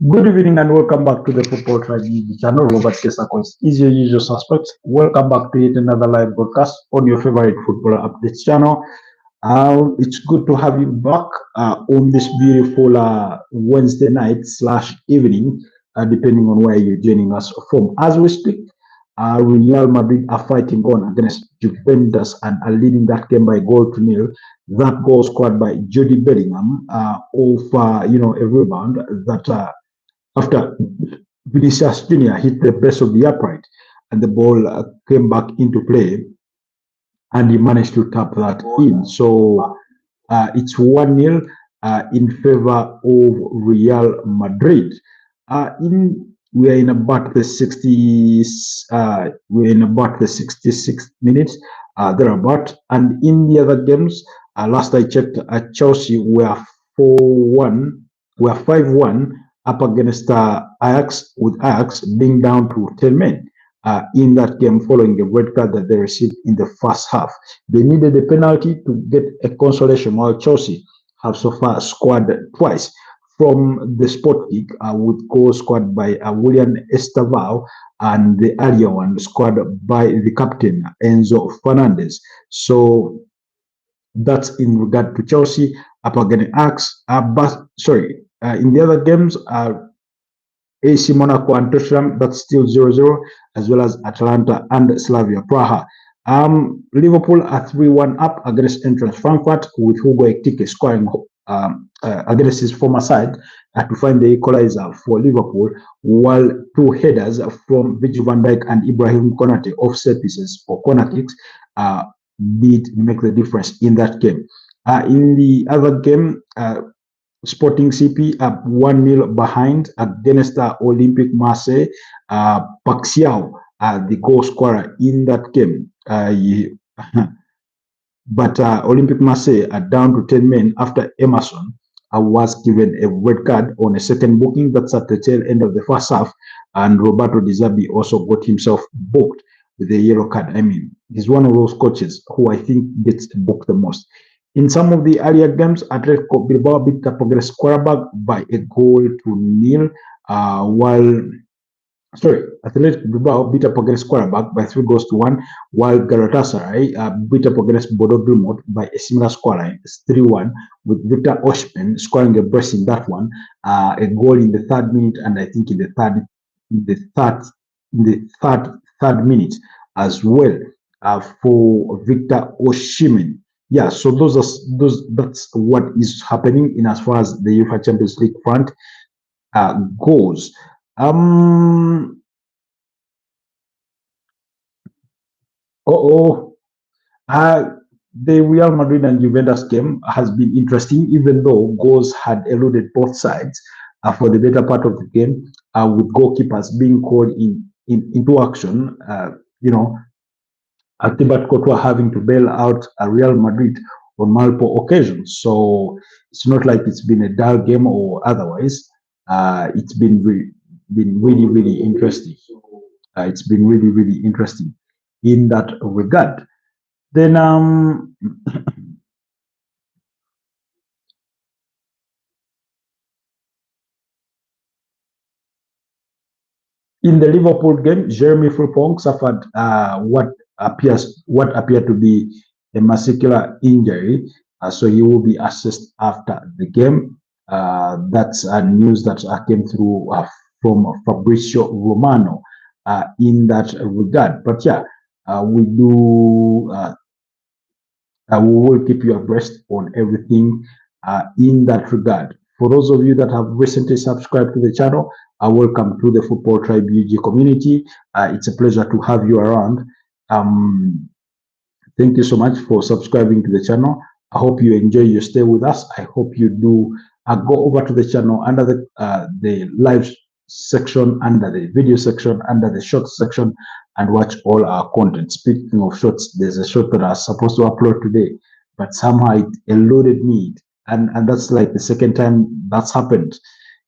Good evening and welcome back to the Football Tribe YouTube channel. Robert Kesako is your usual suspect. Welcome back to yet another live broadcast on your favorite football updates channel. It's good to have you back on this beautiful Wednesday night slash evening, depending on where you're joining us from. As we speak, Real Madrid are fighting on against Juventus and are leading that game by goal to nil. That goal scored by Jude Bellingham of a rebound that after Vinicius Jr. hit the base of the upright and the ball came back into play and he managed to tap that in. So it's 1-0 in favor of Real Madrid. We are in about the 66th minutes thereabout. And in the other games, last I checked, Chelsea were 4-1, were 5-1 up against Ajax, with Ajax being down to 10 men in that game following a red card that they received in the first half. They needed a penalty to get a consolation, while Chelsea have so far scored twice from the spot kick, with goals scored by William Estaval and the earlier one scored by the captain Enzo Fernandez. So that's in regard to Chelsea up against Ajax. In the other games, AC Monaco and Tottenham, that's still 0-0, as well as Atalanta and Slavia Praha. Liverpool are 3-1 up against Eintracht Frankfurt, with Hugo Ekitike scoring against his former side to find the equalizer for Liverpool, while two headers from Virgil van Dijk and Ibrahim Konate, offset pieces for corner kicks, did make the difference in that game. In the other game, Sporting CP up 1-0 behind against Olympique Marseille. Paxiao, the goal scorer in that game. But Olympique Marseille are down to 10 men after Emerson was given a red card on a second booking. That's at the tail end of the first half. And Roberto Di Zerbi also got himself booked with a yellow card. I mean, he's one of those coaches who I think gets booked the most. In some of the earlier games, Atletico Bilbao beat Apogeles Qarabag by a goal to nil, Athletic Bilbao beat up against Qarabag by 3-1, while Galatasaray beat up against Bodo Glimt by a similar scoreline, 3-1, with Victor Osimhen scoring a brace in that one, a goal in the third minute, and I think in the third minute as well for Victor Osimhen. Yeah, so that's what is happening in as far as the UEFA Champions League front goes. The Real Madrid and Juventus game has been interesting, even though goals had eluded both sides for the better part of the game, with goalkeepers being called into action. Thibaut Courtois having to bail out Real Madrid on multiple occasions. So it's not like it's been a dull game or otherwise. It's been really interesting. It's been really interesting in that regard. Then in the Liverpool game, Jeremy Frimpong suffered what appeared to be a muscular injury, so he will be assessed after the game. That's news that came through from Fabrizio Romano in that regard. But yeah, we will keep you abreast on everything in that regard. For those of you that have recently subscribed to the channel, welcome to the Football Tribe UG community. It's a pleasure to have you around. Thank you so much for subscribing to the channel. I hope you enjoy your stay with us. I hope you do go over to the channel under the live section, under the video section, under the shorts section, and watch all our content. Speaking of shorts, there's a short that I was supposed to upload today, but somehow it eluded me, and that's like the second time that's happened.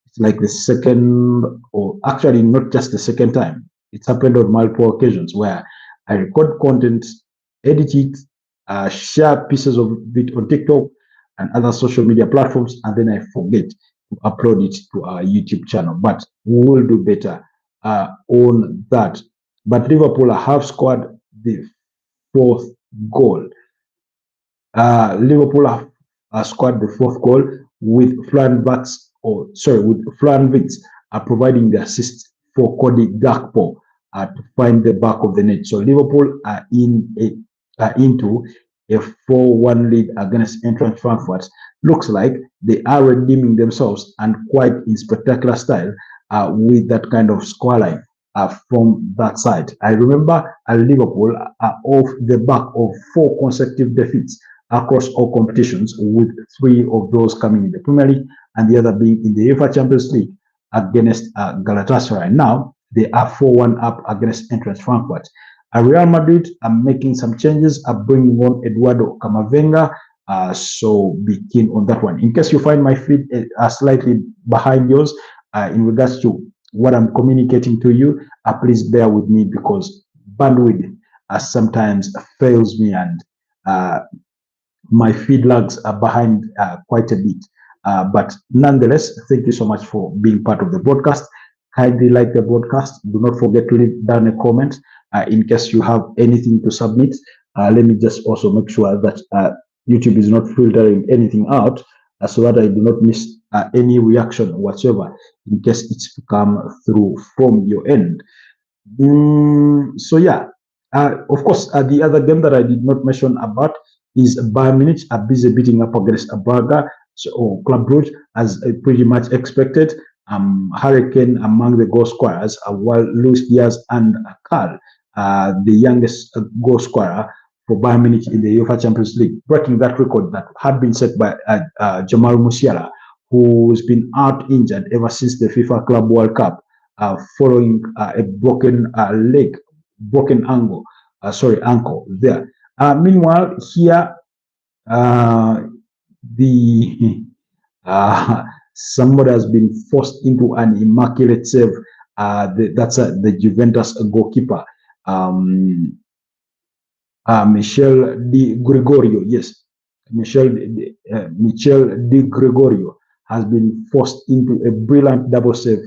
It's like the second, or actually not just the second time. It's happened on multiple occasions where I record content, edit it, share pieces of it on TikTok and other social media platforms, and then I forget. upload it to our YouTube channel, but we will do better on that. But Liverpool have scored the fourth goal. Liverpool have scored the fourth goal with Florian Wirtz providing the assist for Cody Gakpo to find the back of the net. So Liverpool are into a 4-1 lead against Eintracht Frankfurt. Looks like they are redeeming themselves, and quite in spectacular style, with that kind of scoreline from that side. I remember Liverpool are off the back of 4 consecutive defeats across all competitions, with 3 of those coming in the Premier League and the other being in the UEFA Champions League against Galatasaray. Now they are 4-1 up against Eintracht Frankfurt. Real Madrid are making some changes, are bringing on Eduardo Camavinga, so be keen on that one. In case you find my feed slightly behind yours in regards to what I'm communicating to you, please bear with me, because bandwidth sometimes fails me, and my feed lags are behind quite a bit. But nonetheless, thank you so much for being part of the broadcast. Kindly like the broadcast. Do not forget to leave down a comment in case you have anything to submit. Let me just also make sure that YouTube is not filtering anything out, so that I do not miss any reaction whatsoever in case it's come through from your end. So yeah, of course, the other game that I did not mention about is Bayern Munich are busy beating up against Braga, or Club Brugge, as pretty much expected. Hurricane among the goal scorers, while Luis Diaz and Karl, the youngest goal scorer for Bayern Munich in the UEFA Champions League, breaking that record that had been set by Jamal Musiala, who's been out injured ever since the FIFA Club World Cup, following a broken ankle there. Meanwhile, here, somebody has been forced into an immaculate save. That's the Juventus goalkeeper, Michel Di Gregorio. Yes, Michel Di Gregorio has been forced into a brilliant double save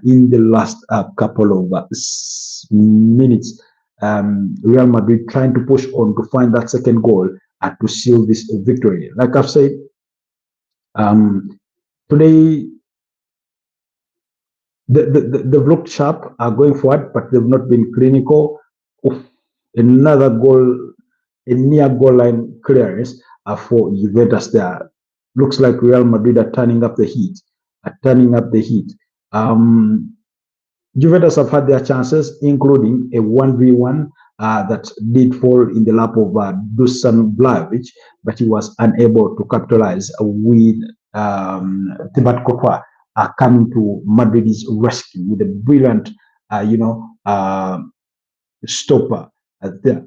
in the last couple of minutes. Real Madrid trying to push on to find that second goal to seal this victory. Like I've said, today they've looked sharp going forward, but they've not been clinical. Another goal, a near goal line clearance for Juventus there. Looks like Real Madrid are turning up the heat. Juventus have had their chances, including a 1v1 that did fall in the lap of Dusan Blajovic, but he was unable to capitalize, with Thibaut Courtois coming to Madrid's rescue with a brilliant, stopper there.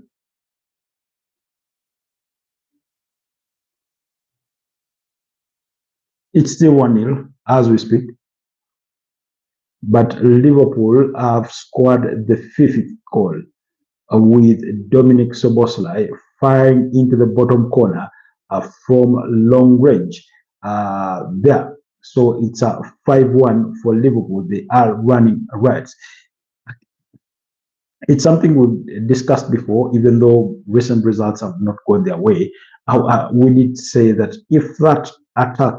It's still 1-0 as we speak, but Liverpool have scored the 5th goal with Dominic Szoboszlai firing into the bottom corner from long range there. So it's a 5-1 for Liverpool. They are running right. It's something we've discussed before, even though recent results have not gone their way. We need to say that if that attack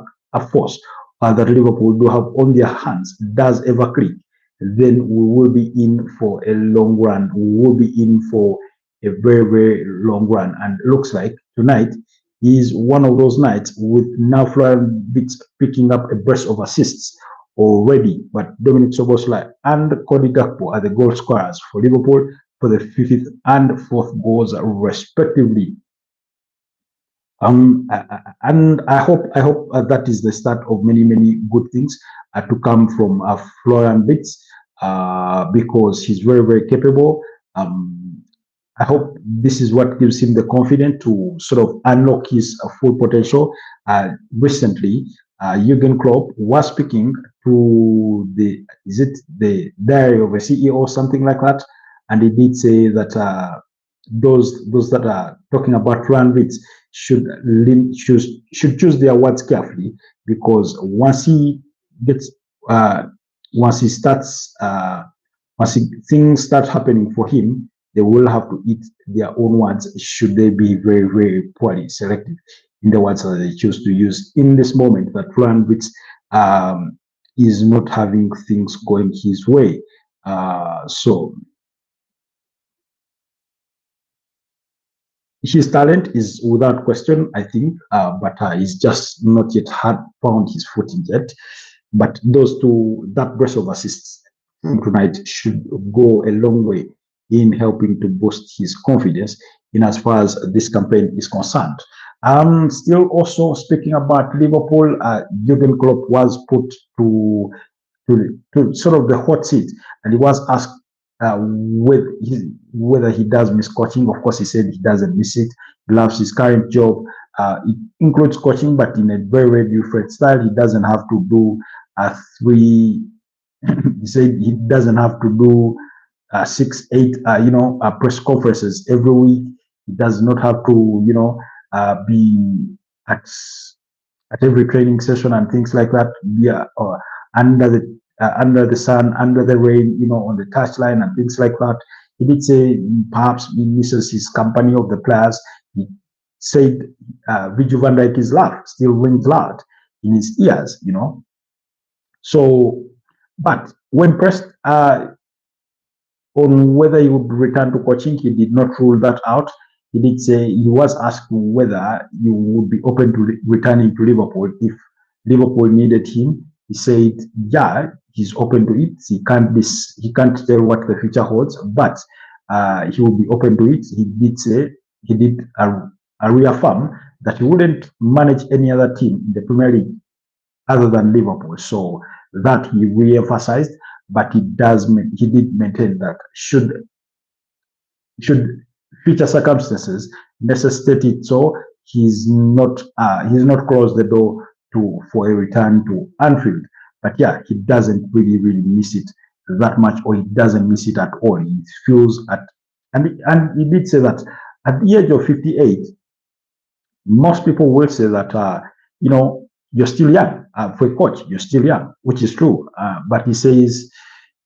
force that Liverpool do have on their hands does ever click, then we will be in for a long run. We will be in for a very, very long run. And it looks like tonight is one of those nights, with now Florian Wirtz picking up a burst of assists already. But Dominic Szoboszlai and Cody Gakpo are the goal scorers for Liverpool for the 5th and 4th goals respectively. And I hope that is the start of many, many good things to come from Florian Wirtz, because he's very, very capable. I hope this is what gives him the confidence to sort of unlock his full potential. Recently, Jurgen Klopp was speaking to the Diary of a CEO or something like that, and he did say that those that are talking about Florian Wirtz should choose their words carefully, because once he gets once he starts things start happening for him, they will have to eat their own words should they be very, very poorly selected in the words that they choose to use in this moment that Florian Wirtz is not having things going his way. So his talent is without question, I think, but he's just not yet had found his footing yet. But those two, that burst of assists tonight should go a long way in helping to boost his confidence in as far as this campaign is concerned. Still also speaking about Liverpool, Jurgen Klopp was put to sort of the hot seat, and he was asked whether he does miss coaching. Of course, he said he doesn't miss it. He loves his current job. It includes coaching, but in a very, very different style. He doesn't have to do three. He said he doesn't have to do 6, 8, press conferences every week. He does not have to, be at every training session and things like that. Yeah, under the sun, under the rain, on the touchline and things like that. He did say perhaps he misses his company of the players. He said Virgil van Dijk's laugh still rings loud in his ears, So, but when pressed on whether he would return to coaching, he did not rule that out. He did say he was asked whether he would be open to returning to Liverpool if Liverpool needed him. He said, yeah, he's open to it. He can't tell what the future holds, but he will be open to it. He did reaffirm that he wouldn't manage any other team in the Premier League other than Liverpool. So that he re-emphasized, but he did maintain that should future circumstances necessitate it, so he's not closed the door for a return to Anfield. But yeah, he doesn't really miss it that much, or he doesn't miss it at all. He feels and he did say that at the age of 58, most people will say that you're still young for a coach. You're still young, which is true. But he says,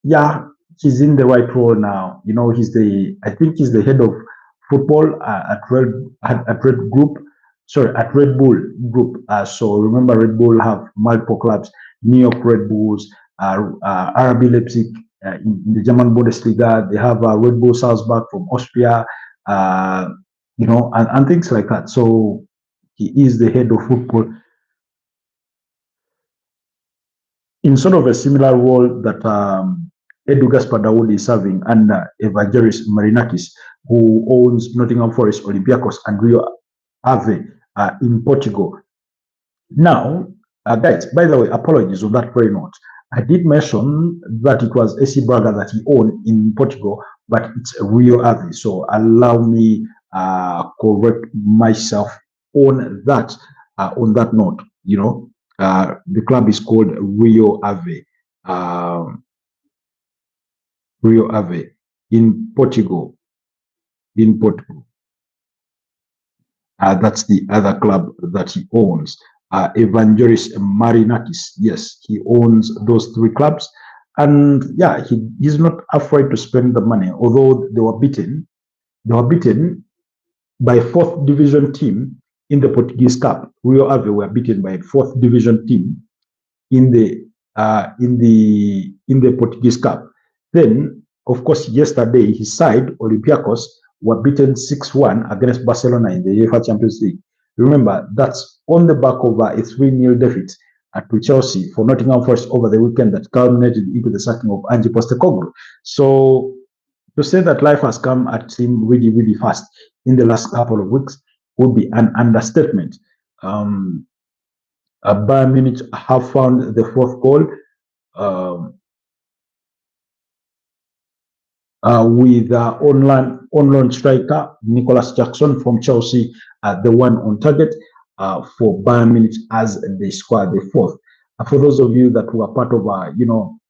yeah, he's in the right role now. I think he's the head of football at Red Bull Group. So remember, Red Bull have multiple clubs: New York Red Bulls, RB Leipzig in the German Bundesliga. They have Red Bull Salzburg from Austria, and things like that. So he is the head of football in sort of a similar role that Edu Gaspar Dawood is serving under Evangelos Marinakis, who owns Nottingham Forest, Olympiacos, and Rio Ave in Portugal. Now, guys, by the way, apologies on that very note. I did mention that it was AC Braga that he owned in Portugal, but it's Rio Ave. So allow me correct myself on that note. The club is called Rio Ave. Rio Ave in Portugal. That's the other club that he owns. Evangelos Marinakis. Yes, he owns those 3 clubs. And yeah, he's not afraid to spend the money, although they were beaten by a 4th division team in the Portuguese Cup. Rio Ave were beaten by a 4th division team in the Portuguese Cup. Then, of course, yesterday his side, Olympiacos, were beaten 6-1 against Barcelona in the UEFA Champions League. Remember, that's on the back of a 3-0 defeat to Chelsea for Nottingham Forest over the weekend that culminated into the sacking of Ange Postecoglou. So to say that life has come at him really, really fast in the last couple of weeks would be an understatement. Bayern Munich have found the 4th goal with on loan striker Nicholas Jackson from Chelsea, the one on target for Bayern Munich as they score the 4th. For those of you that were part of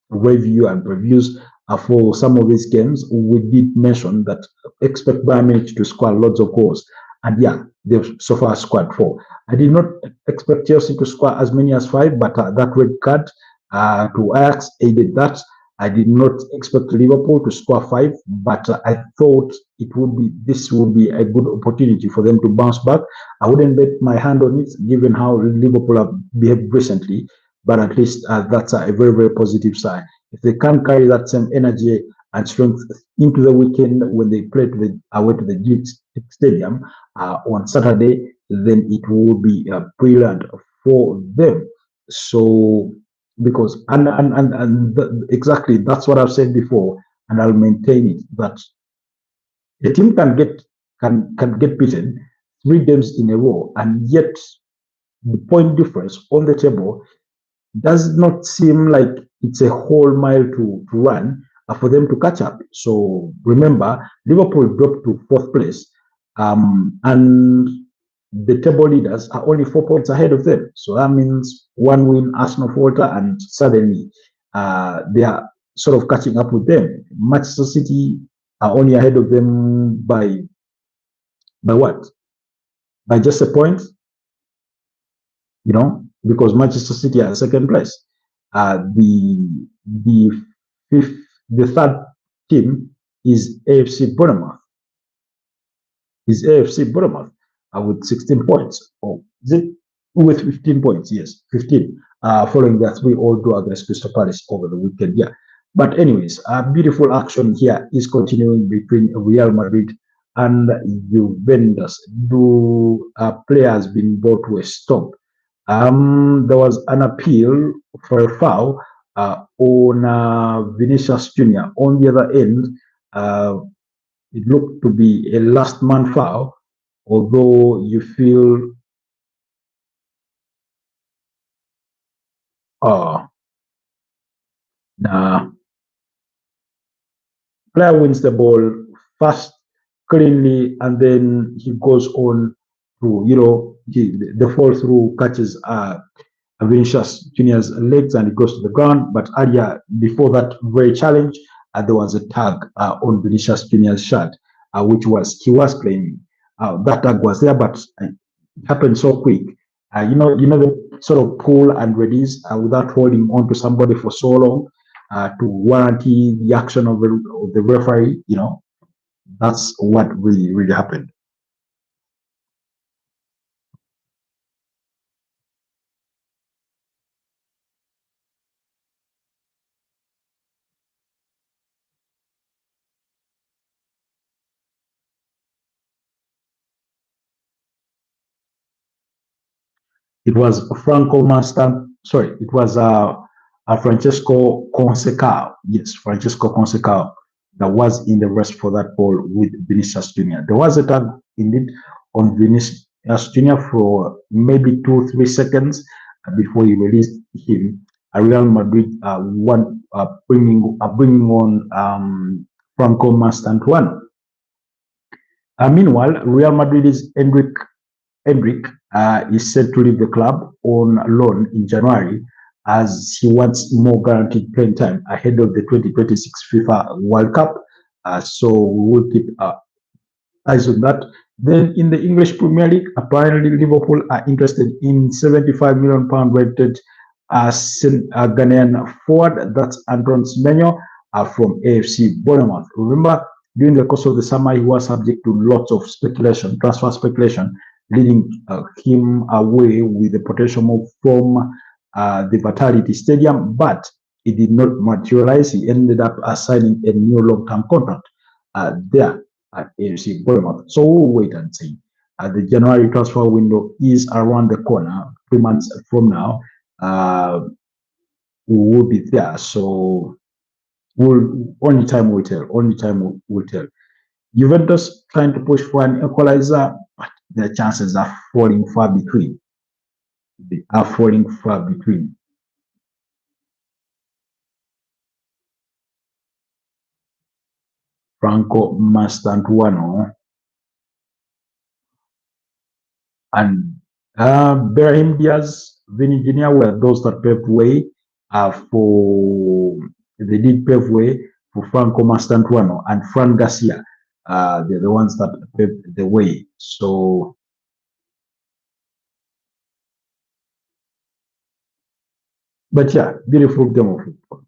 review and previews for some of these games, we did mention that expect Bayern Munich to score lots of goals. And yeah, they've so far scored 4. I did not expect Chelsea to score as many as 5, but that red card to Ajax aided that. I did not expect Liverpool to score 5, but I thought this would be a good opportunity for them to bounce back. I wouldn't bet my hand on it, given how Liverpool have behaved recently, but at least that's a very, very positive sign. If they can carry that same energy and strength into the weekend when they play away to the GX Stadium on Saturday, then it will be brilliant for them. So because exactly that's what I've said before, and I'll maintain it that a team can get beaten 3 games in a row, and yet the point difference on the table does not seem like it's a whole mile to run for them to catch up. So remember, Liverpool dropped to 4th place, and the table leaders are only 4 points ahead of them. So that means one win, Arsenal falter, and suddenly they are sort of catching up with them. Manchester City are only ahead of them by what? By just a point, because Manchester City are 2nd place. The fifth, the third team is AFC Bournemouth. With 16 points. Or is it with 15 points? Yes, 15. Following their 3-all draw against Crystal Palace over the weekend. Yeah. But anyways, beautiful action here is continuing between Real Madrid and Juventus. Do players being brought to a stop? There was an appeal for a foul on Vinicius Jr. On the other end, it looked to be a last man foul, although you feel, nah, player wins the ball fast, cleanly, and then he goes on to, the fall through catches Vinicius Junior's legs and he goes to the ground. But earlier, before that very challenge, there was a tag on Vinicius Junior's shirt, which he was claiming. That tag was there, but it happened so quick. The sort of pull and release without holding on to somebody for so long to warranty the action of the referee. That's what really, really happened. It was Franco Master. Sorry, it was Francesco Consecao. Yes, Francesco Consecao that was in the rest for that ball with Vinicius Junior. There was a tag indeed on Vinicius Junior for maybe 2-3 seconds before he released him. Real Madrid bringing on Franco Mastantuano. Meanwhile, Real Madrid's Endrick is set to leave the club on loan in January as he wants more guaranteed playing time ahead of the 2026 FIFA World Cup. So we will keep eyes on that. Then in the English Premier League, apparently Liverpool are interested in £75 million rated Ghanaian forward. That's Anton Semenyo from AFC Bournemouth. Remember, during the course of the summer, he was subject to lots of transfer speculation, leading him away with the potential move from the Vitality Stadium, but it did not materialize. He ended up signing a new long-term contract there at AFC Bournemouth. So we'll wait and see. The January transfer window is around the corner. 2 months from now, we will be there. So only time will tell. Only time will tell. Juventus trying to push for an equalizer, but their chances are falling far between. They are falling far between. Franco Mastantuano and Brahim Diaz, Vinny Jr. were those that paved way they did pave way for Franco Mastantuano and Fran Garcia. They're the ones that paved the way. So But yeah, beautiful game of football.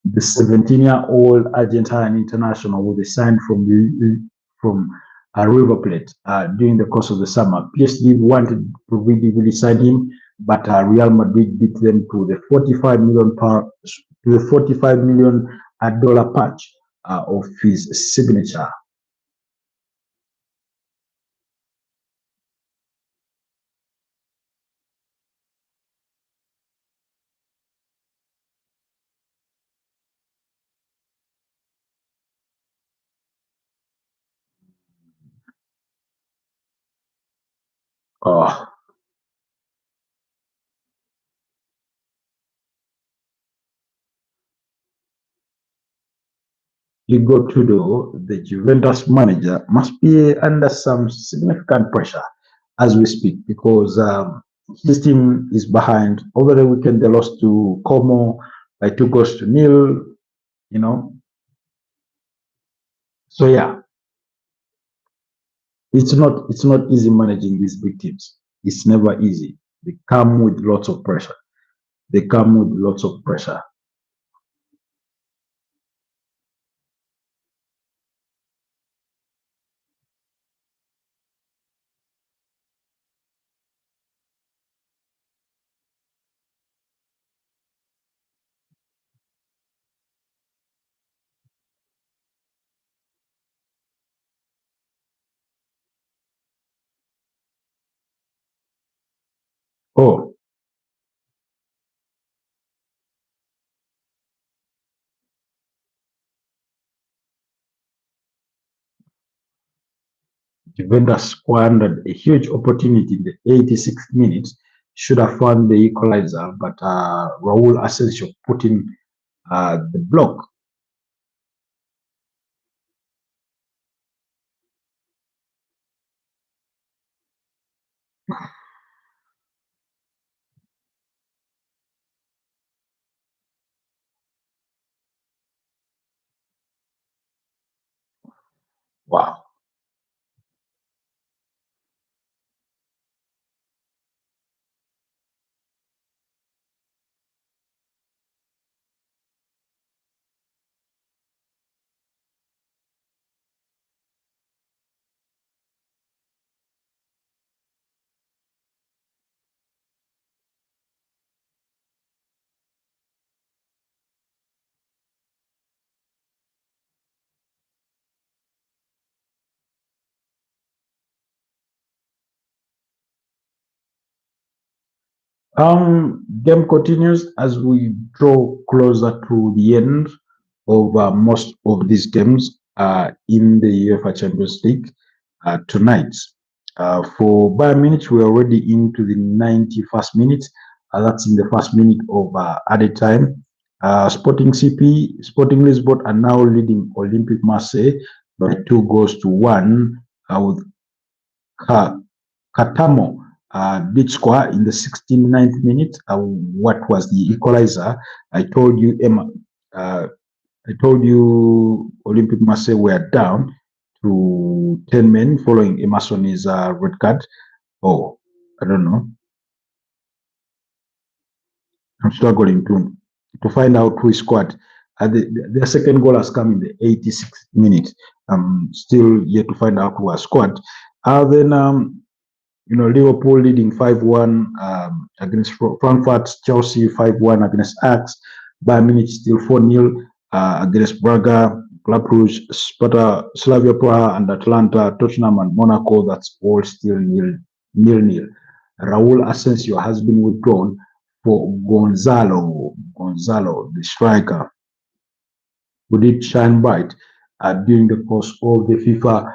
The 17-year-old Argentine international who they signed from River Plate during the course of the summer. PSG wanted to really sign him, but Real Madrid beat them to the 45 million pound to the 45 million dollar patch of his signature. Uh, Igor Tudor, the Juventus manager, must be under some significant pressure as we speak because his team is behind. Over the weekend, they lost to Como by 2 goals to nil. You know, so yeah, it's not easy managing these big teams. It's never easy. They come with lots of pressure. They come with lots of pressure. Oh, Juventus squandered a huge opportunity in the 86th minute. Should have found the equalizer, but Raul Asensio put in the block. Wow. Game continues as we draw closer to the end of most of these games in the UEFA Champions League tonight. For Bayern Munich, we're already into the 91st minute. That's in the first minute of added time. Sporting CP, Sporting Lisbon are now leading Olympic Marseille by 2 goals to 1 with Katamo did score in the 69th minute. What was the equalizer? I told you, Emma. I told you, Olympic Marseille were down to 10 men following Emerson's red card. Oh, I don't know. I'm struggling to find out who scored. The second goal has come in the 86th minute. I'm still yet to find out who has scored. Then Liverpool leading 5-1 against Frankfurt, Chelsea 5-1 against Ajax, Bayern Munich still 4-0 against Braga, Club Brugge, Sparta, Slavia Praha, and Atlanta, Tottenham, and Monaco. That's all still nil. Raul Asensio has been withdrawn for Gonzalo, the striker, who did shine bright during the course of the FIFA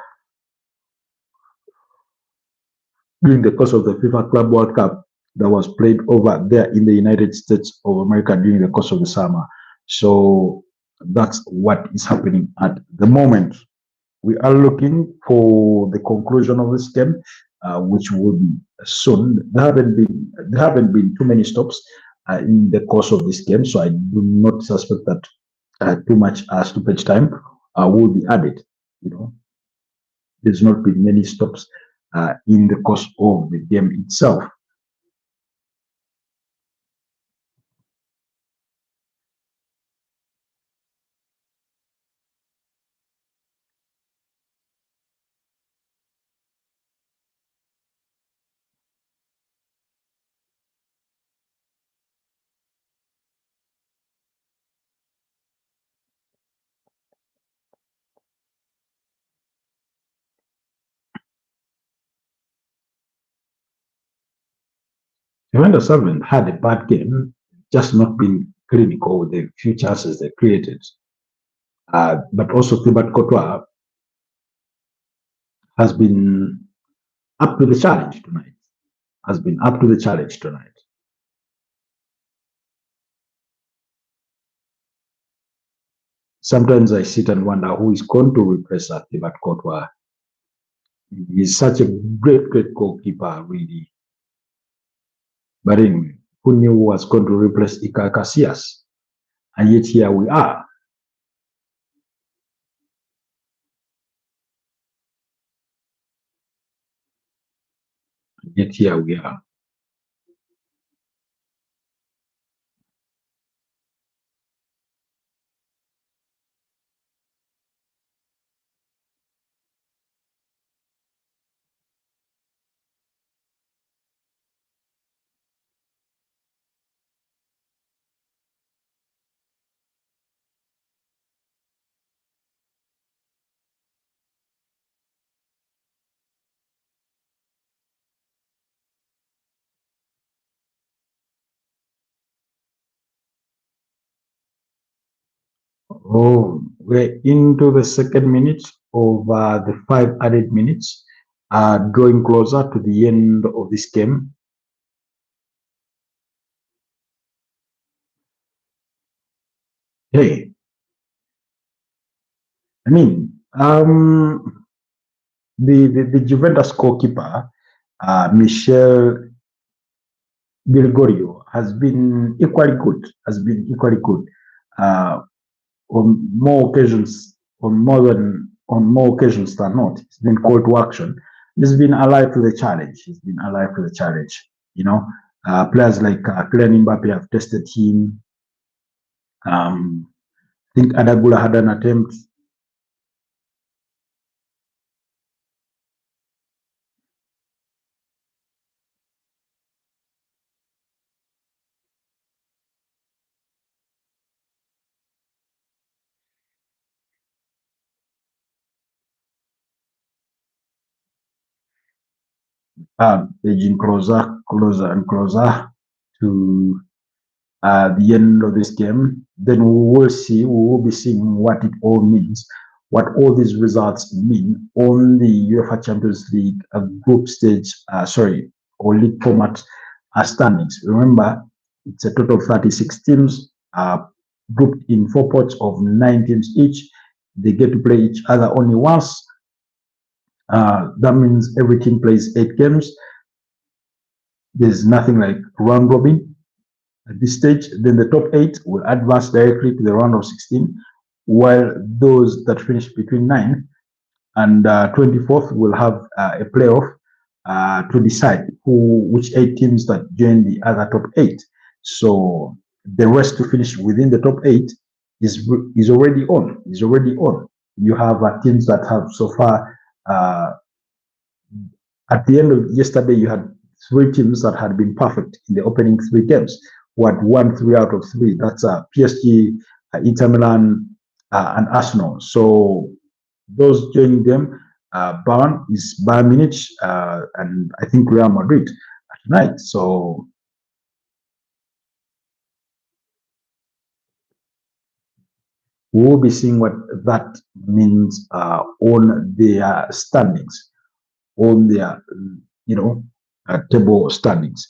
Club World Cup that was played over there in the United States of America during the course of the summer. So that's what is happening at the moment. We are looking for the conclusion of this game, which will be soon. There haven't been too many stops in the course of this game, so I do not suspect that too much stoppage time will be added. there's not been many stops in the course of the game itself. Juventus haven't had a bad game, just not been clinical with the few chances they created. But also Thibaut Courtois has been up to the challenge tonight. Sometimes I sit and wonder who is going to replace Thibaut Courtois. He's such a great goalkeeper, really. But anyway, who knew who was going to replace Iker Casillas? And yet here we are. Yet here we are. Oh, we're into the second minute of the 5 added minutes, drawing closer to the end of this game. Hey, I mean, the Juventus goalkeeper, Michel Gregorio, has been equally good. On more occasions, on more occasions than not, he's been called to action. He's been alive to the challenge. Players like Kylian Mbappe have tested him. I think Adagula had an attempt. Edging closer and closer to the end of this game. Then we will be seeing what it all means, what all these results mean on the UEFA Champions League group stage, or league format standings. Remember, it's a total of 36 teams grouped in 4 pots of 9 teams each. They get to play each other only once. That means every team plays 8 games. There's nothing like round robin at this stage. Then the top 8 will advance directly to the round of 16, while those that finish between 9 and 24th will have a playoff to decide which 8 teams that join the other top 8. So the rest to finish within the top 8 is already on. You have teams that have so far. At the end of yesterday, you had 3 teams that had been perfect in the opening 3 games. Who had won 3 out of 3. That's PSG, Inter Milan, and Arsenal. So those joining them, Bayern is Bayern Munich, and I think Real Madrid tonight. So we will be seeing what that means on their standings, on their table standings.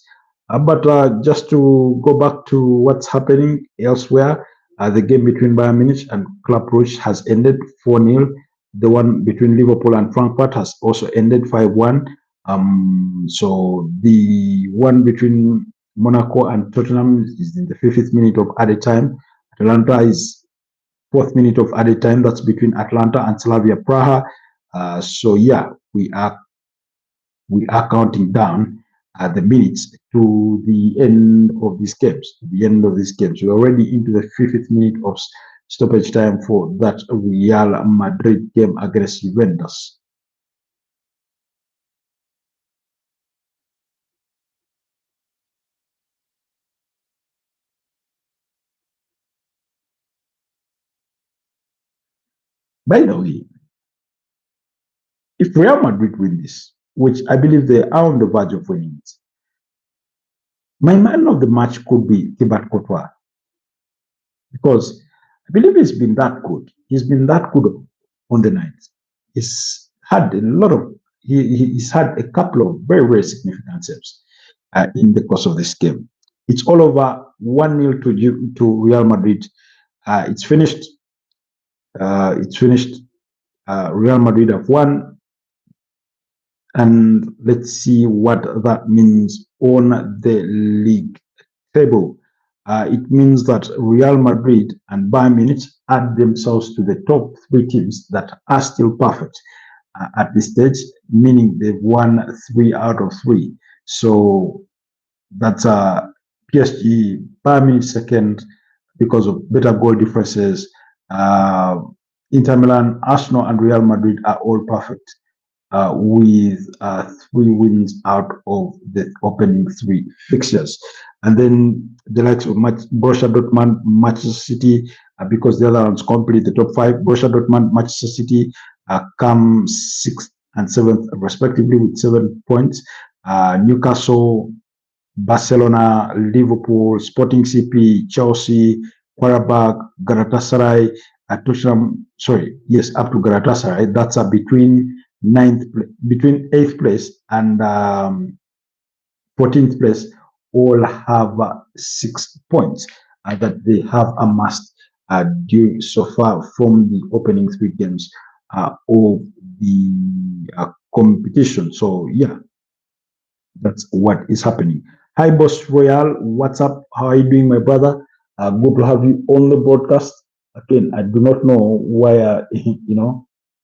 But just to go back to what's happening elsewhere, the game between Bayern Munich and Club Brugge has ended 4-0. The one between Liverpool and Frankfurt has also ended 5-1. So the one between Monaco and Tottenham is in the 50th minute of added time. Atalanta is fourth minute of added time. That's between Atlanta and Slavia Praha. So yeah, we are counting down the minutes to the end of these games. To the end of these games, we're already into the 50th minute of stoppage time for that Real Madrid game against Juventus. By the way, if Real Madrid win this, which I believe they are on the verge of winning it, my man of the match could be Thibaut Courtois, because I believe he's been that good. He's been that good on the night. He's had a lot of, he's had a couple of very, very significant saves in the course of this game. It's all over 1-0 to Real Madrid. It's finished. It's finished. Real Madrid have won. And let's see what that means on the league table. It means that Real Madrid and Bayern Munich add themselves to the top three teams that are still perfect at this stage, meaning they've won 3 out of 3. So that's PSG, Bayern Munich second because of better goal differences. Inter Milan, Arsenal, and Real Madrid are all perfect with 3 wins out of the opening 3 fixtures. And then the likes of Borussia Dortmund, Manchester City, because the other ones complete the top 5. Borussia Dortmund, Manchester City come 6th and 7th respectively with 7 points. Newcastle, Barcelona, Liverpool, Sporting CP, Chelsea, Qarabag, Galatasaray, Tottenham, up to Galatasaray. That's between 8th place and 14th place, all have 6 points that they have amassed during so far from the opening 3 games of the competition. So yeah, that's what is happening. Hi, Boss Royal. What's up? How are you doing, my brother? Good to have you on the broadcast. Again, I do not know why,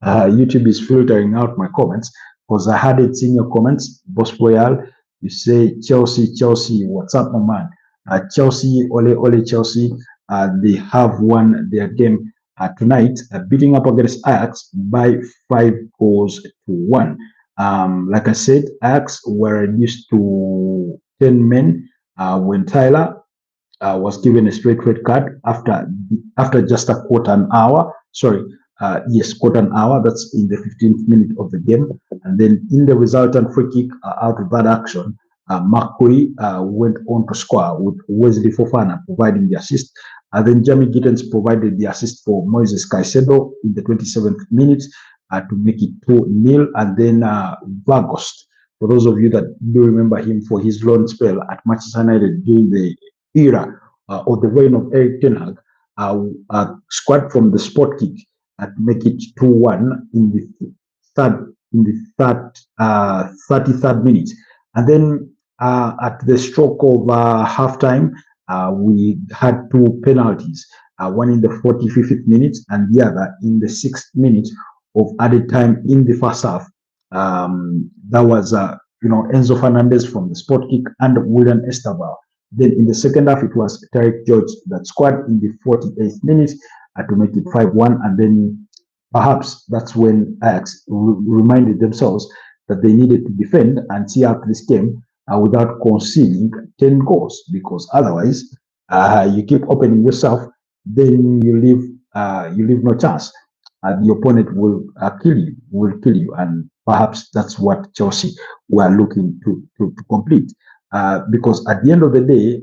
YouTube is filtering out my comments, because I had it in your comments. Boss Royal, you say Chelsea, Chelsea. What's up, my man? Chelsea, ole, Chelsea. They have won their game tonight, beating up against Ajax by 5 goals to 1. Like I said, Ajax were reduced to 10 men when Tyler was given a straight red card after just a quarter an hour. Quarter an hour. That's in the 15th minute of the game. And then in the resultant free kick out of that action, McCoy went on to score with Wesley Fofana providing the assist. And then Jamie Gittens provided the assist for Moises Caicedo in the 27th minute to make it 2-0. And then Vagost, for those of you that do remember him for his loan spell at Manchester United during the era of the reign of Eric Ten Hag, scored from the spot kick to make it 2-1 in the 33rd minute. And then at the stroke of halftime, we had 2 penalties, one in the 45th minute and the other in the 6th minute of added time in the first half. That was Enzo Fernandez from the spot kick and William Esteban. Then in the second half, it was Tarek George that scored in the 48th minute to make it 5-1. And then perhaps that's when Ajax reminded themselves that they needed to defend and see out this game without conceding 10 goals, because otherwise you keep opening yourself, then you leave no chance. The opponent will kill you, and perhaps that's what Chelsea were looking to complete. Because at the end of the day,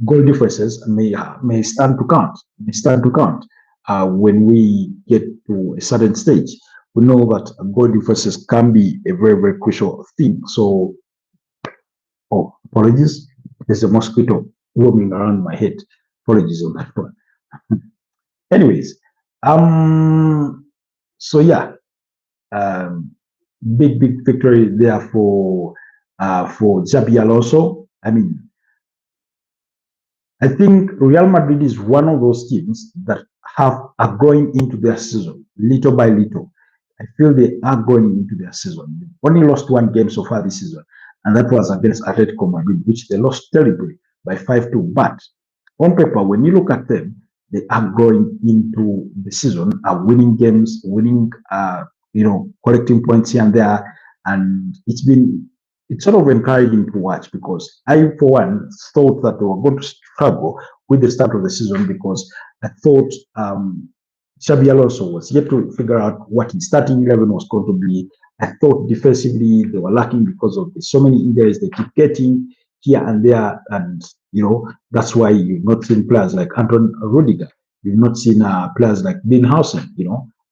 goal differences may stand to count. When we get to a certain stage, we know that goal differences can be a very, very crucial thing. So, apologies. There's a mosquito roaming around my head. Apologies on that one. Anyways, so yeah, big victory there for Xabi Alonso. I mean, I think Real Madrid is one of those teams that are going into their season little by little. I feel they are going into their season. They only lost one game so far this season, and that was against Atletico Madrid, which they lost terribly by 5-2. But on paper, when you look at them, they are going into the season, are winning games, winning, collecting points here and there, and it's sort of encouraging to watch because I, for one, thought that they were going to struggle with the start of the season because I thought Xabi Alonso was yet to figure out what his starting 11 was going to be. I thought defensively they were lacking because of so many injuries they keep getting here and there, and that's why you've not seen players like Anton Rudiger. You've not seen players like Dean Hausen,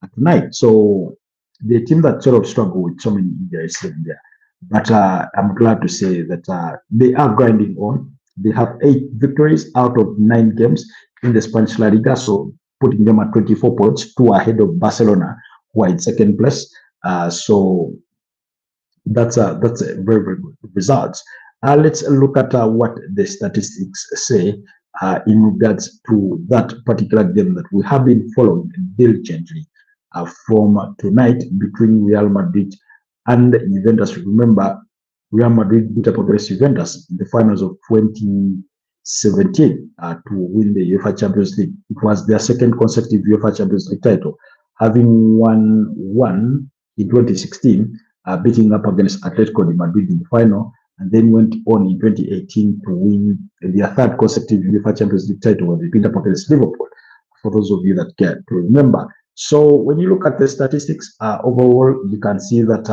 at night. So the team that sort of struggle with so many injuries here and there. But I'm glad to say that they are grinding on. They have 8 victories out of 9 games in the Spanish La Liga, so putting them at 24 points, 2 ahead of Barcelona, who are in second place. So that's a very, very good result. Let's look at what the statistics say in regards to that particular game that we have been following diligently from tonight between Real Madrid and Juventus. Remember, Real Madrid beat up against Juventus in the finals of 2017 to win the UEFA Champions League. It was their second consecutive UEFA Champions League title, having won one in 2016, beating up against Atletico de Madrid in the final, and then went on in 2018 to win their third consecutive UEFA Champions League title when they beat up against Liverpool, for those of you that care to remember. So when you look at the statistics overall, you can see that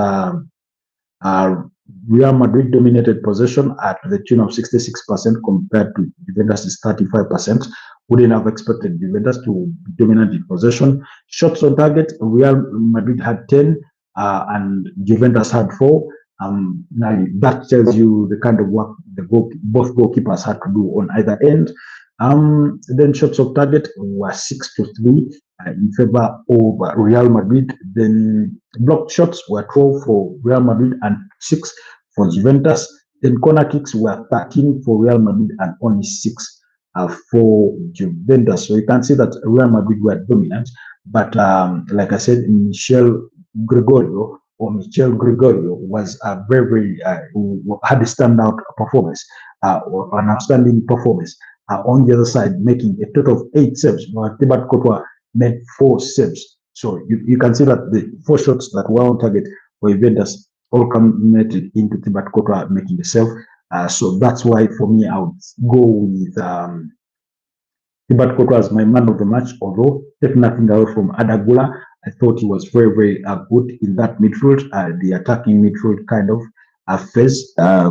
Real Madrid dominated possession at the tune of 66% compared to Juventus' 35%. Wouldn't have expected Juventus to be dominant in possession. Shots on target, Real Madrid had 10 and Juventus had 4. Now that tells you the kind of work both goalkeepers had to do on either end. Then shots of target were 6-3 in favor of Real Madrid. Then blocked shots were 12 for Real Madrid and 6 for Juventus. Then corner kicks were 13 for Real Madrid and only 6 for Juventus. So you can see that Real Madrid were dominant. But like I said, Michel Gregorio was a very, had a standout performance, or an outstanding performance. On the other side, making a total of 8 saves. Thibaut Courtois made 4 saves. So you can see that the 4 shots that were on target for Juventus all culminated into Thibaut Courtois making the save. So that's why, for me, I would go with Thibaut Courtois as my man of the match, although take nothing away from Adagula. I thought he was very, very good in that midfield, the attacking midfield kind of phase. I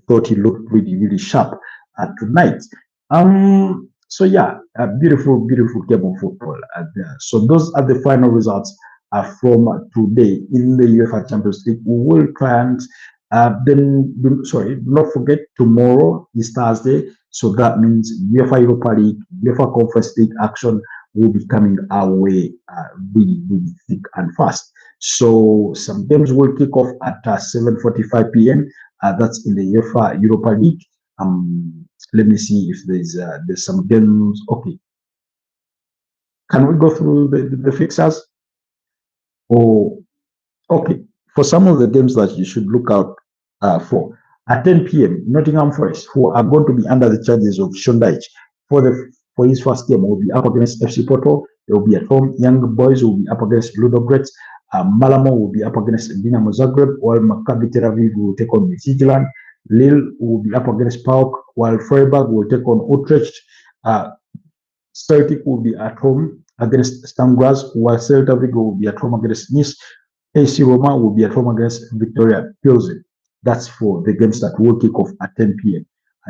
thought he looked really, really sharp tonight. So yeah, a beautiful, beautiful game of football. So those are the final results from today in the UEFA Champions League. We will try and do not forget, tomorrow is Thursday. So that means UEFA Europa League, UEFA Conference League action will be coming our way really, really thick and fast. So some games will kick off at 7:45 p.m. That's in the UEFA Europa League. Let me see if there's some games. Okay, can we go through the fixtures? Oh, okay. For some of the games that you should look out for, at 10 p.m., Nottingham Forest, who are going to be under the charges of Shondage for his first game, will be up against FC Porto. They will be at home. Young Boys will be up against Ludogorets. Malamo will be up against Dinamo Zagreb, while Maccabi Tel Aviv will take on Midtjylland. Lille will be up against PAOK, while Freiburg will take on Utrecht. Celtic will be at home against Sturm Graz, while Celta Vigo will be at home against Nice. AC Roma will be at home against Victoria Pilsen. That's for the games that will kick off at 10 p.m.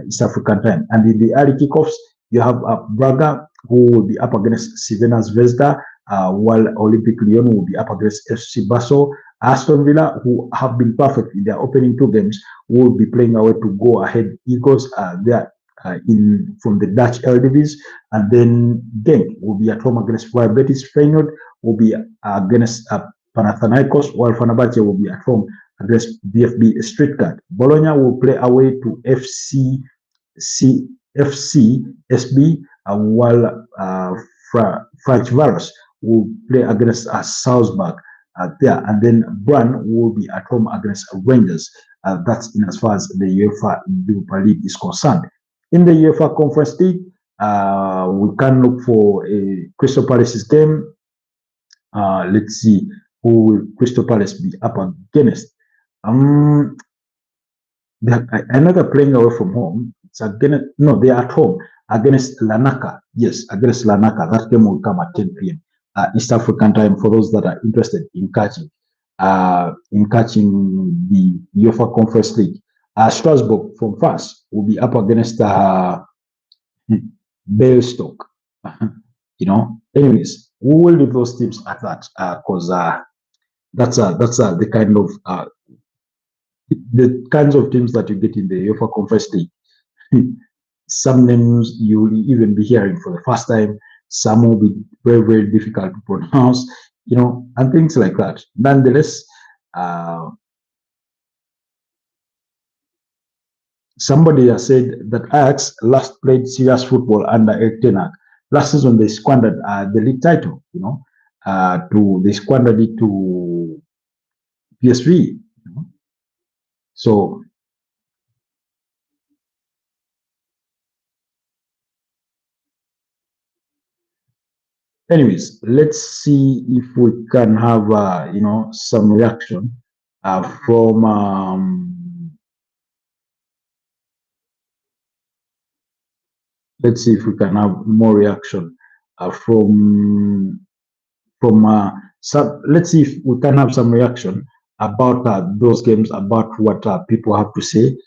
East African time. And in the early kickoffs, you have Braga, who will be up against Crvena Zvezda, while Olympic Lyon will be up against FC Basel. Aston Villa, who have been perfect in their opening 2 games, will be playing away to go ahead Eagles. They're from the Dutch Eredivisie, and then Genk will be at home against Real Betis. Feyenoord will be against Panathinaikos, while Fenerbahce will be at home against VfB Stuttgart. Bologna will play away to FC FC SB, while Franchvaros will play against Salzburg there, and then Brann will be at home against Rangers. That's in as far as the UEFA Europa League is concerned. In the UEFA Conference League, we can look for a Crystal Palace's game. Let's see who will Crystal Palace be up against. Another playing away from home. It's against no, they are at home against Lanaka. Yes, against Lanaka. That game will come at 10 p.m. East African time for those that are interested in catching the UEFA Conference League. Strasbourg from France will be up against Belstock. Anyways, we will leave those teams at that because that's the kind of the kinds of teams that you get in the UEFA Conference League. Some names you will even be hearing for the first time. Some will be very, very difficult to pronounce, and things like that. Nonetheless, somebody has said that Ajax last played serious football under Erik ten Hag. Last season they squandered the league title, they squandered it to PSV. So anyways, let's see if we can have some reaction from let's see if we can have more reaction from let's see if we can have some reaction about those games, about what people have to say,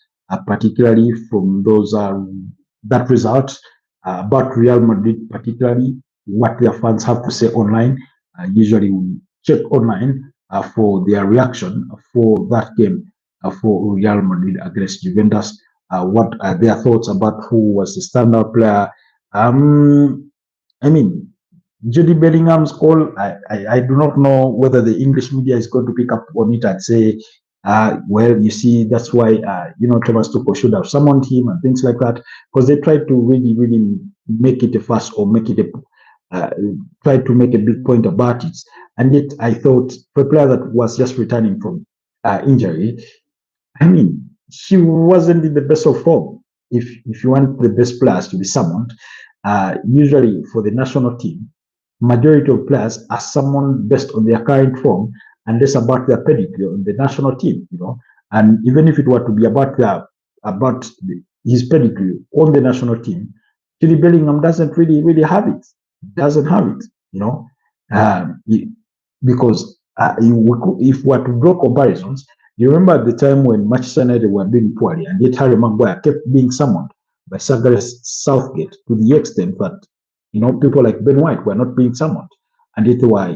particularly from those that result, about Real Madrid, particularly what their fans have to say online. Usually we check online for their reaction for that game for Real Madrid against Juventus. What are their thoughts about who was the standout player? I mean, Jude Bellingham's call, I do not know whether the English media is going to pick up on it and say, well, you see, that's why, Thomas Tuchel should have summoned him and things like that, because they tried to really, really make it a fuss or make it try to make a big point about it. And yet I thought for a player that was just returning from injury, I mean, she wasn't in the best of form. If you want the best players to be summoned, usually for the national team, majority of players are summoned based on their current form and less about their pedigree on the national team, And even if it were to be about his pedigree on the national team, Jude Bellingham doesn't really have it. Doesn't have it, because if we were to draw comparisons, you remember at the time when Manchester United were doing poorly, and yet Harry Maguire kept being summoned by Sir Gareth Southgate to the extent that people like Ben White were not being summoned, and yet they were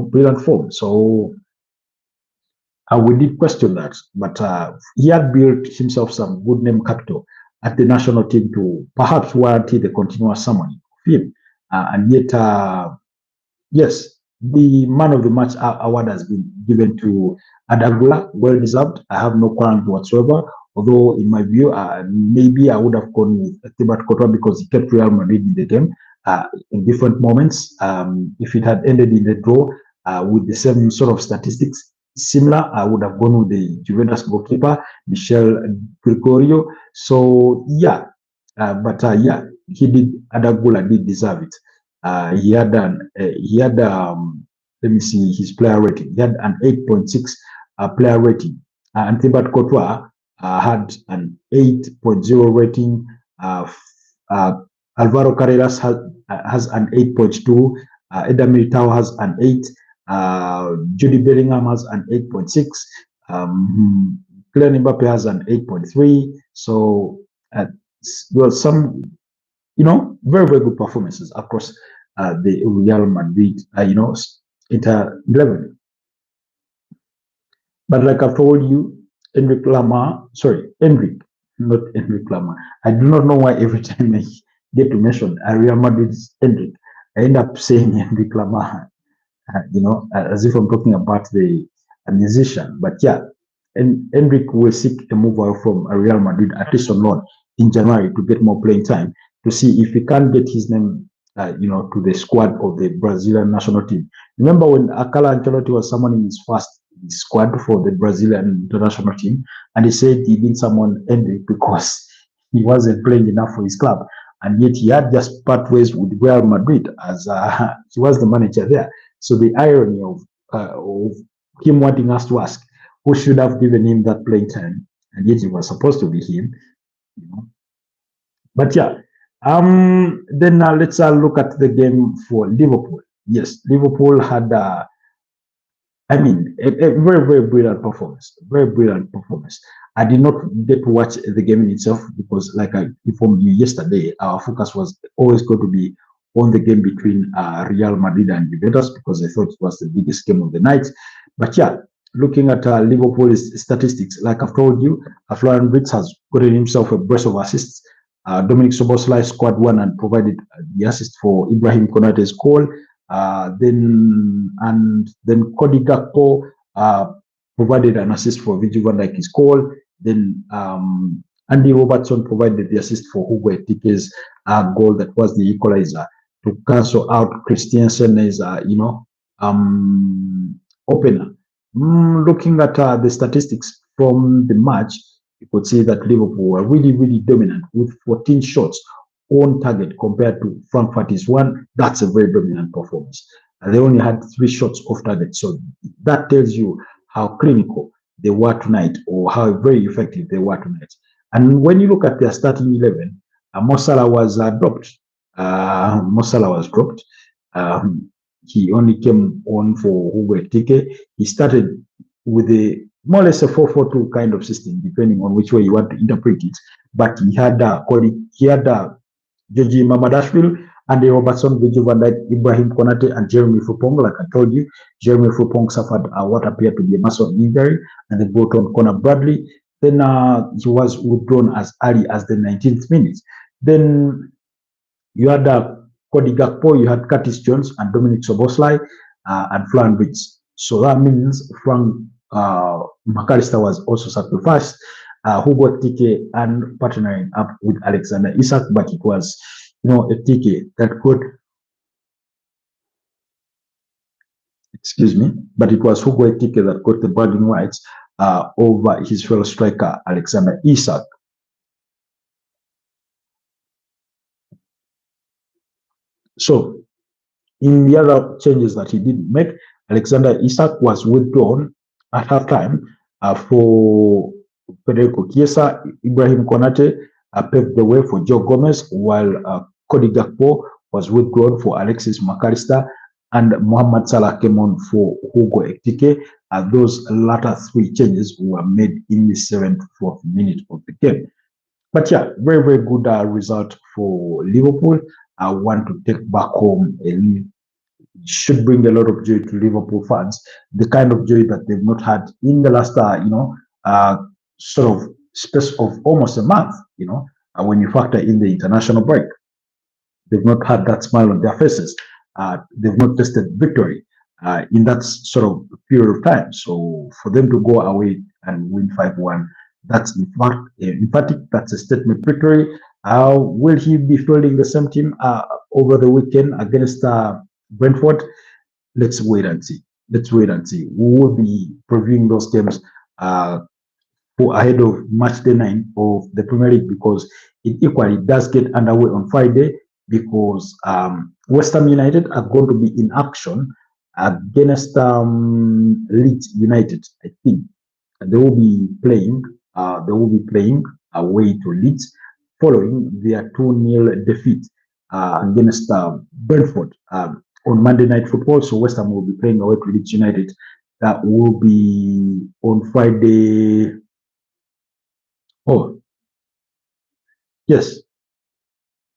brilliant form. So we did question that, but he had built himself some good name capital at the national team to perhaps warrant the continuous summoning of him, and yet yes, the man of the match award has been given to Adagula, well deserved. I have no quarrel whatsoever. Although, in my view, maybe I would have gone with Thibaut Courtois because he kept Real Madrid in the game in different moments. If it had ended in a draw with the same sort of statistics, similar, I would have gone with the Juventus goalkeeper, Michel Gregorio. So, yeah, he did. Adagula did deserve it. He had let me see his player rating. He had an 8.6 player rating, and Thibaut Courtois had an 8.0 rating. Alvaro Carreras has an 8.2. Eder Militao has an 8. Jude Bellingham has an 8.6. Kylian Mbappe has an 8.3. So, some very, very good performances across the Real Madrid, inter 11. But like I've told you, Enric, not Enric Lamar. I do not know why every time I get to mention Real Madrid's Enric, I end up saying Enric Lamar, as if I'm talking about a musician. But yeah, and Enric will seek a move away from Real Madrid, at least on loan. in January to get more playing time to see if he can get his name, to the squad of the Brazilian national team. Remember when Akala Ancelotti was summoning his first squad for the Brazilian international team, and he said he didn't summon Henry because he wasn't playing enough for his club, and yet he had just part ways with Real Madrid as he was the manager there. So the irony of him wanting us to ask who should have given him that playing time, and yet it was supposed to be him. You know? But yeah, then let's look at the game for Liverpool. Yes, Liverpool had I mean, a very, very brilliant performance. Very brilliant performance. I did not get to watch the game in itself because, like I informed you yesterday, our focus was always going to be on the game between Real Madrid and Juventus because I thought it was the biggest game of the night. But yeah, looking at Liverpool's statistics, like I've told you, Florian Wirtz has gotten himself a brace of assists. Dominic Soboslai scored one and provided the assist for Ibrahim Konate's goal. Then Cody Gakpo provided an assist for Virgil van Dijk's goal. Then Andy Robertson provided the assist for Hugo Etike's goal that was the equalizer to cancel out Christiansen's opener. Looking at the statistics from the match, you could see that Liverpool were really, really dominant with 14 shots on target compared to Frankfurt's one. That's a very dominant performance. They only had 3 shots off target. So that tells you how clinical they were tonight or how very effective they were tonight. And when you look at their starting 11, Mo Salah was dropped. Mo Salah was dropped. He only came on for Hugo Etike. He started with a more or less a 4-4-2 kind of system, depending on which way you want to interpret it. But he had Georgie Mamadashvili, Andy Robertson, Virgil van Dijk, Ibrahim Konate, and Jeremy Frimpong. Like I told you, Jeremy Frimpong suffered what appeared to be a massive injury, and they brought on Conor Bradley. Then he was withdrawn as early as the 19th minute. Then you had Cody Gakpo, you had Curtis Jones, and Dominic Soboslai, and Florian Wirtz. So that means Frank McAllister was also sacrificed. Hugo Etike and partnering up with Alexander Isak, but it was, Etike that could, but it was Hugo Etike that got the bragging rights over his fellow striker Alexander Isak. So, in the other changes that he did make, Alexander Isak was withdrawn at halftime for Federico Chiesa. Ibrahim Konate paved the way for Joe Gomez, while Cody Gakpo was withdrawn for Alexis McAllister, and Mohamed Salah came on for Hugo Etike. Those latter 3 changes were made in the 74th minute of the game. But yeah, very, very good result for Liverpool. I want to take back home and should bring a lot of joy to Liverpool fans, the kind of joy that they've not had in the last, sort of space of almost a month, when you factor in the international break. They've not had that smile on their faces. They've not tasted victory in that sort of period of time. So for them to go away and win 5-1, that's emphatic. That's a statement victory. Will he be fielding the same team over the weekend against Brentford? Let's wait and see. We will be previewing those games ahead of match day 9 of the Premier League, because it equally does get underway on Friday, because West Ham United are going to be in action against Leeds United. I think they will be playing. Away to Leeds following their 2-0 defeat against Brentford on Monday Night Football. So West Ham will be playing away to Leeds United. That will be on Friday. Oh, yes,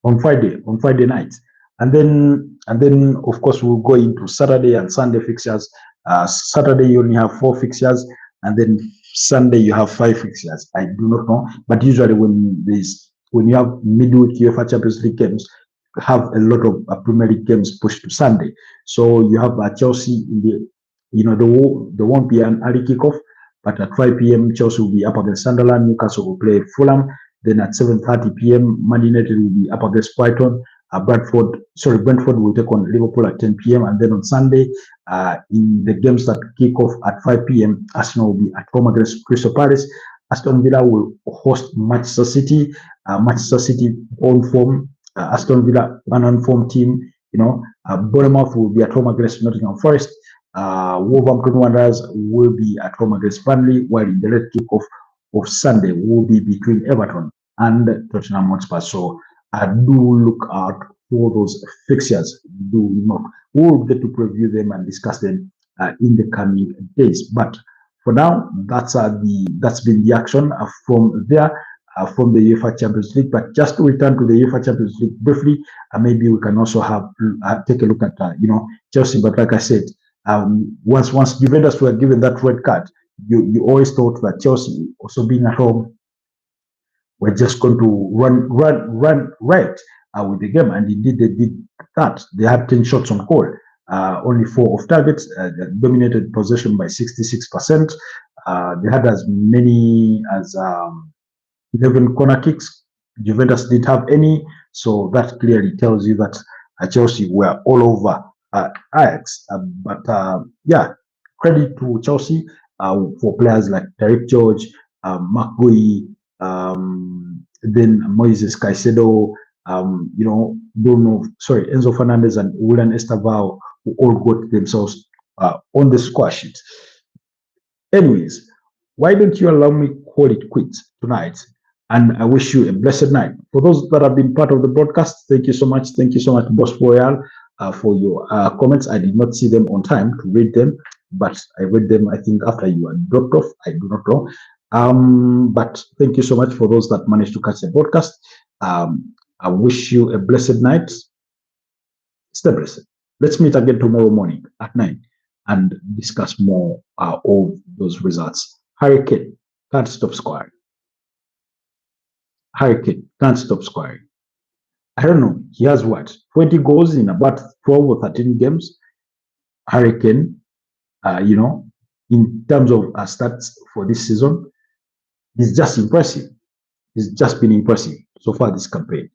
on Friday night, and then of course we'll go into Saturday and Sunday fixtures. Saturday you only have 4 fixtures, and then Sunday you have 5 fixtures. I do not know, but usually when you have midweek UEFA Champions League games, you have a lot of Premier League games pushed to Sunday. So you have Chelsea in the, there won't be an early kickoff, but at 5 p.m. Chelsea will be up against Sunderland. Newcastle will play Fulham. Then at 7:30 p.m., Man United will be up against Brighton. Brentford will take on Liverpool at 10 p.m. And then on Sunday, in the games that kick off at 5 p.m., Arsenal will be at home against Crystal Palace. Aston Villa will host Manchester City. Manchester City on form. Aston Villa an unformed team. Bournemouth will be at home against Nottingham Forest. Wolverhampton Wanderers will be at home against Burnley, while in the late kickoff of Sunday will be between Everton and Tottenham Hotspur. So do look out for those fixtures. Do not. We'll get to preview them and discuss them in the coming days. But for now, that's been the action from there. From the UEFA Champions League. But just to return to the UEFA Champions League briefly, maybe we can also take a look at Chelsea. But like I said, once Juventus were given that red card, you always thought that Chelsea, also being at home, were just going to run right with the game, and indeed they did that. They had 10 shots on goal, only 4 off targets. Dominated possession by 66%. They had as many as 11 corner kicks. Juventus didn't have any, so that clearly tells you that Chelsea were all over Ajax. Yeah, credit to Chelsea for players like Derek George, Mark Gui, then Moises Caicedo, Enzo Fernandez and Willian Estavao, who all got themselves on the score sheet. Anyways, why don't you allow me call it quits tonight? And I wish you a blessed night. For those that have been part of the broadcast, thank you so much. Thank you so much, Boss Royal, for your comments. I did not see them on time to read them, but I read them, I think, after you had dropped off. I do not know. But thank you so much for those that managed to catch the broadcast. I wish you a blessed night. Stay blessed. Let's meet again tomorrow morning at 9 and discuss more of those results. Hurricane can't stop scoring. Hurricane can't stop scoring. I don't know. He has what? 20 goals in about 12 or 13 games. Hurricane, in terms of stats for this season, is just impressive. It's just been impressive so far this campaign.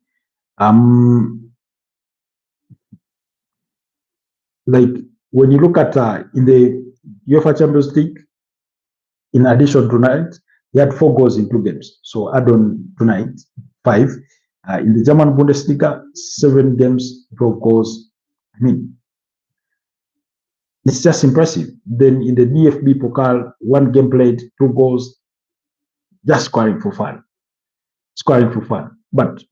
Like when you look at in the UEFA Champions League, in addition to tonight, he had 4 goals in 2 games. So add on tonight, 5. In the German Bundesliga, 7 games, 12 goals. I mean, it's just impressive. Then in the DFB Pokal, 1 game played, 2 goals, just scoring for fun. Scoring for fun. But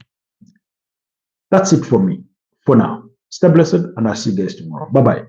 that's it for me for now. Stay blessed, and I'll see you guys tomorrow. Bye-bye.